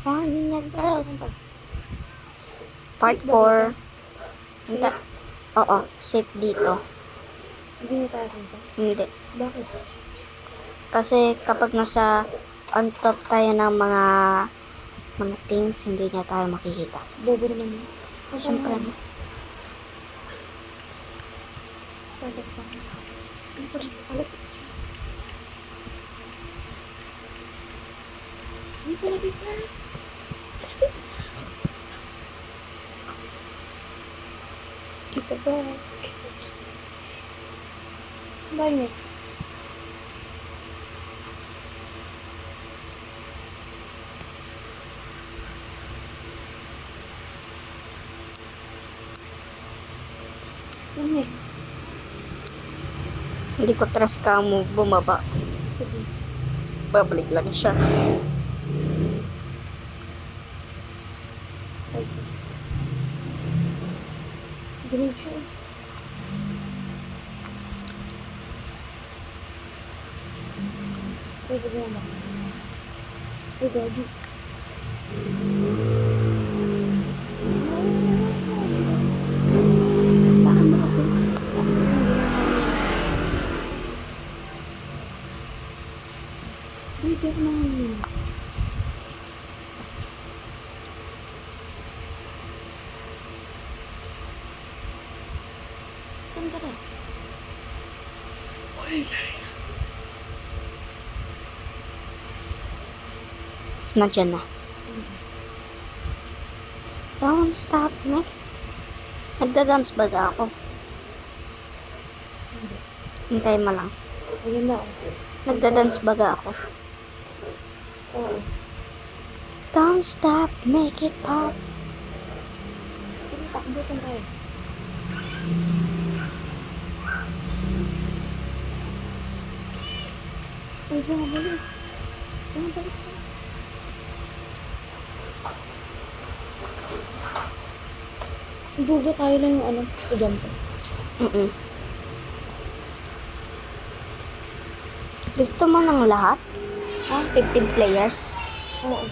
Fun na girls. Part Safe ba 4. dito? Hindi. Safe? Oo, safe dito. Hindi na tayo punta. Hindi. Bakit? Kasi kapag nasa on top tayo ng mga things, hindi niya tayo makikita. Bobo naman yun. Saan tayo Siyempre. nga? Tagat pa. Hindi pa rin alat. Hindi pa lapit na. Kita ba? Bye next. So next. Hindi ko trust ka mo bumaba. Sige. Babalik lang siya. Ay. Dinig siya. Pwede ba naman? Ay, gagi. Baka ba kasi? Ay, joke naman yun. Saan ka na? Uy, sorry. Nandiyan na. Don't stop me. Nagda-dance ba ako? Hindi. Hintay mo lang. Ayun na, oh. Nagda-dance ba ako? Oo. Don't stop, make it pop. Sige, takbo, saan tayo? Ay, bumabalik. Bumabalik siya. Duga tayo lang yung ano, estudyante. Gusto mo ng lahat? Ah, 15 players? oo.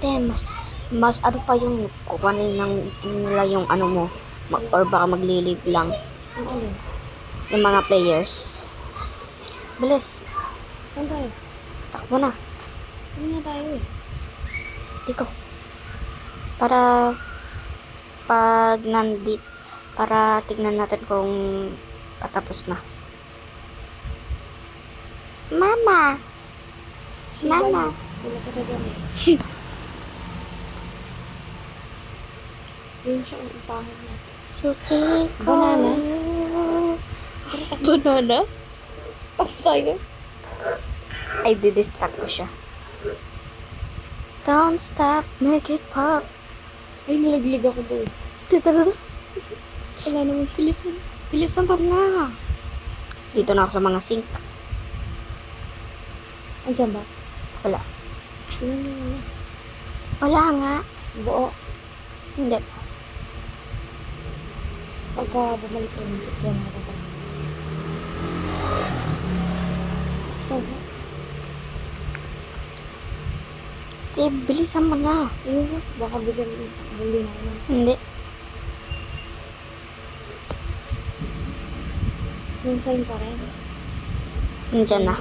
Then, mas ano pa yung kukunin ng nila yung ano mo. Or baka maglilive lang. Ang alin? Yung mga players. Bilis. Saan tayo? Takbo na. Saan nga tayo eh? Tiko. Para pag para tignan natin kung patapos na. Mama! Mama! Wala ka tayo gamit. Yun siya ang upahan niya. Chuchi ko. Banana? Banana? Tapos tayo. Ay, didistract ko siya. Don't stop, make it pop. Ay, nalaglig ako doon. Dito na. Wala naman siya. Bilisan. Bilisan pa na. Dito na ako sa mga sink. Andiyan ba? Wala. Yun, yun. Wala nga. Buo. Hindi. Pagka bumalik ko nito, doon ako pa. Saan? Sige, bilisan mo na. Ayun, baka bigyan buli na ako. Hindi. Yung sign pa rin. Nandiyan na.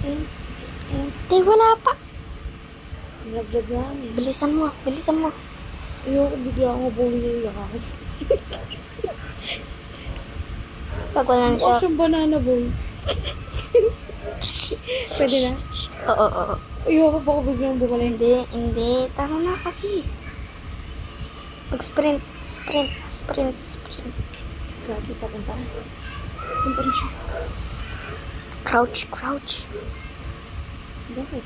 Ayun. Ayun. Di, wala pa. Laglag lang eh. Bilisan mo. Bilisan mo. Ayoko, bigla akong mabuli na yung lakas. Pag wala na siya. Siyang banana boy. Pwede na? Oo, oo. Ayoko, baka biglang bumalik. Hindi, hindi. Tama na kasi. Mag-sprint. Sprint. Sprint. Sprint. Gagi, papunta na. Punta na siya. Crouch. Crouch. Bakit?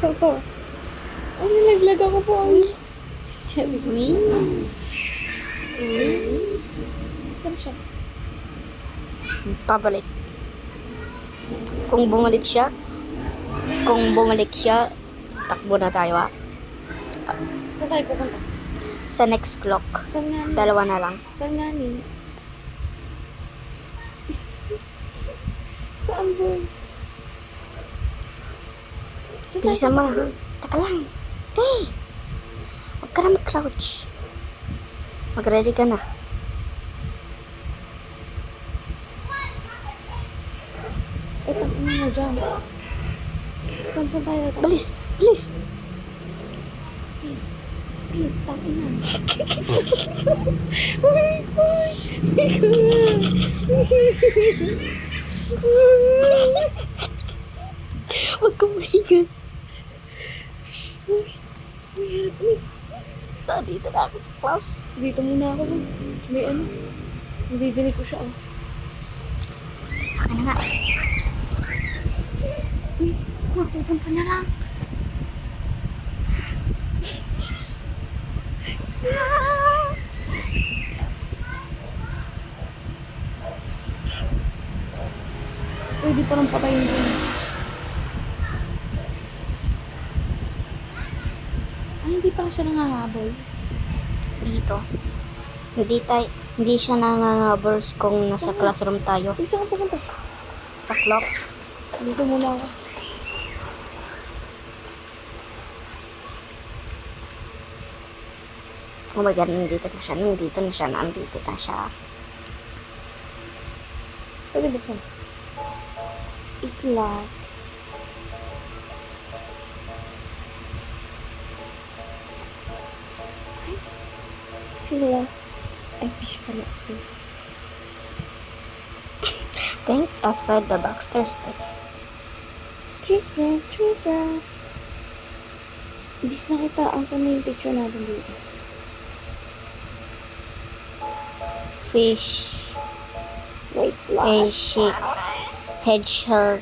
Papa. Ay, nalaglag ako po. Sabi ko. Wee. Saan siya? Pabalik. Kung bumalik siya, takbo na tayo Saan tayo pupunta? sa next clock. Saan nga ni? Dalawa na lang. Saan nga ni? Saan, boy? Saan tayo Bilisan mo tatakbo? na. Teka lang. Hey! Huwag ka na mag-crouch. Mag-ready ka na. Takbo na dyan. Saan tayo tatakbo? Bilis! Bilis! Speed, tapin na. Oh my God! My God! Huwag ka mahigan. Uy, help me. Dito na ako sa class. Dito muna ako. May ano. Nadidinig ko siya. Oh. Akin na nga. Uy, pupunta niya lang. Mas pwede parang patayin din. Ay, hindi pala siya nangahabol. Dito. Hindi siya nangangabers kung nasa Saan? classroom tayo. Uy, saan ka pupunta? Sa clock. Dito muna ako. Oh my God, nandito na siya. Nandito na siya. Pwede buksan. It's locked. Ay, sila. Ay, fish pala. Think outside the Baxter's Stick. Treasure. Ibis na kita, asan na yung picture natin dito? Fish. Wait, it's A locked. sheep. Hedgehog.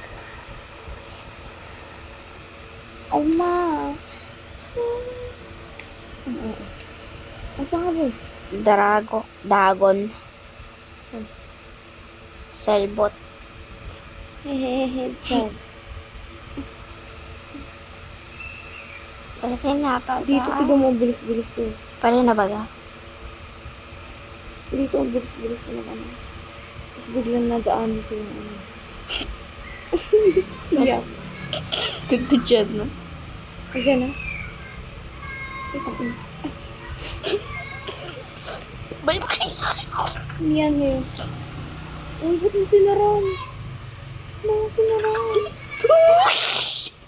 Oh, ma. Asan ka ba? Dagon. Saan? Selbot. Hehehe, dyan. Pwede na ba? Dito, tignan mo, bilis-bilis ko. Pwede na ba? Dito, ang bilis-bilis ko naman. Tapos biglang nadaan ko yung ano. Yeah. Dito dyan na. Ayan na. Ito ko. Bye bye! Yan, here. Uy, ba't mo sinarang?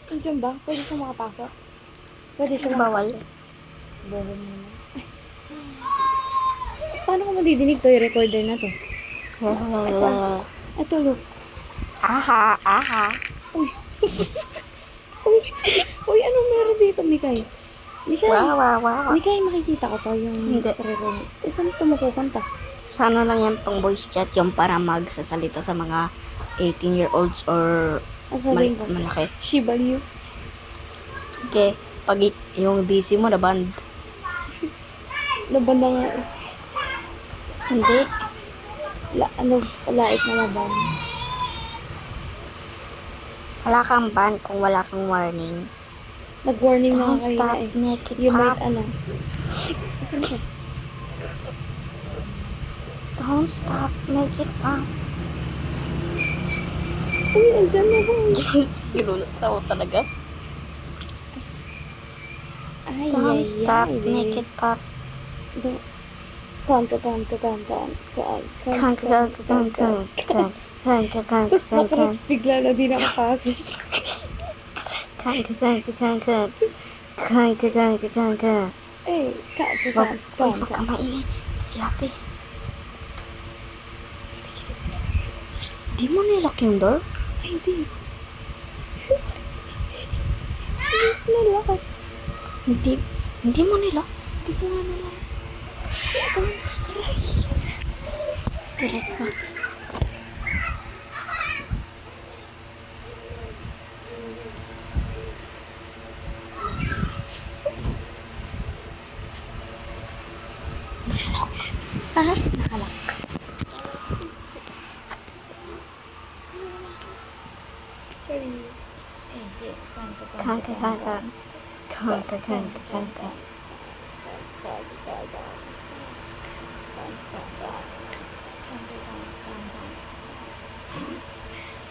Andiyan ba? Pwede siya makapasok? Pwede siya Bawal. makapasok. Bawal naman. Paano ko madidinig to yung recorder na to? Ito, look. Aha. Uy, anong meron dito, Mikay? Wow. Mikay, makikita ko to yung Hindi. recorder. Saan ito mapupunta? Sana lang yan pang voice chat yung para magsasalita sa mga 18-year-olds or Asaling ko. malaki. Shiba Inu. Okay, pag yung busy mo na band. Laban na nga eh. Hindi. Lait na laban. Wala kang band kung wala kang warning. Nag-warning na Don't nga stop, kanina eh. make it You might pop. ano. Asan siya? Don't stop, make it pop. Uy, andyan na ba? Sinulat ako talaga. Ay, Don't stop, make it pop. Kanta. Tapos nakarap bigla na di nakapasok. Eh, Huwag ka maingay. Si ate. Di mo nilock yung door? Ay, hindi. Nalakad. Hindi mo nilock? Hindi ko nga nalakad. Correct ba? Nakalak. Sorry. Kanka.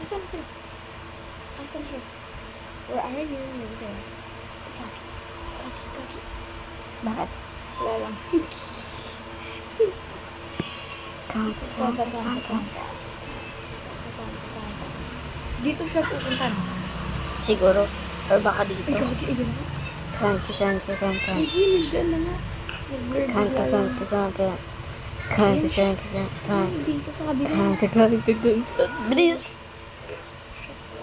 Asan siya? Asan siya? Where are you? Where is it? Kaki. Kaki, kaki. Bakit? Wala lang. Dito siya pupunta na. Siguro. Or baka Ay, dito. gagi, ayun na. Kanki. Ay, nandiyan na nga. Nag-blur bigla lang. Ay, dito sa kabila. Bilis! Shucks.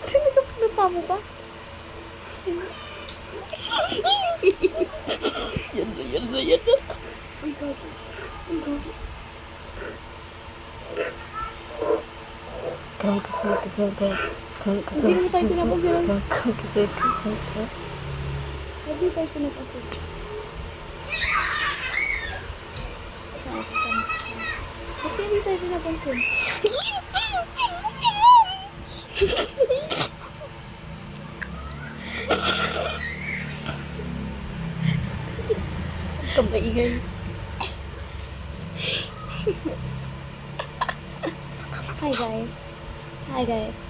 Sino ka pinunta mo ba? Sino? Yan na. Uy, gagi. Uy, gagi. Hindi mo tayo pinapansin. Hindi tayo pinapansin. Bakit hindi tayo pinapansin? Kabaingay. Hi guys. Hi guys.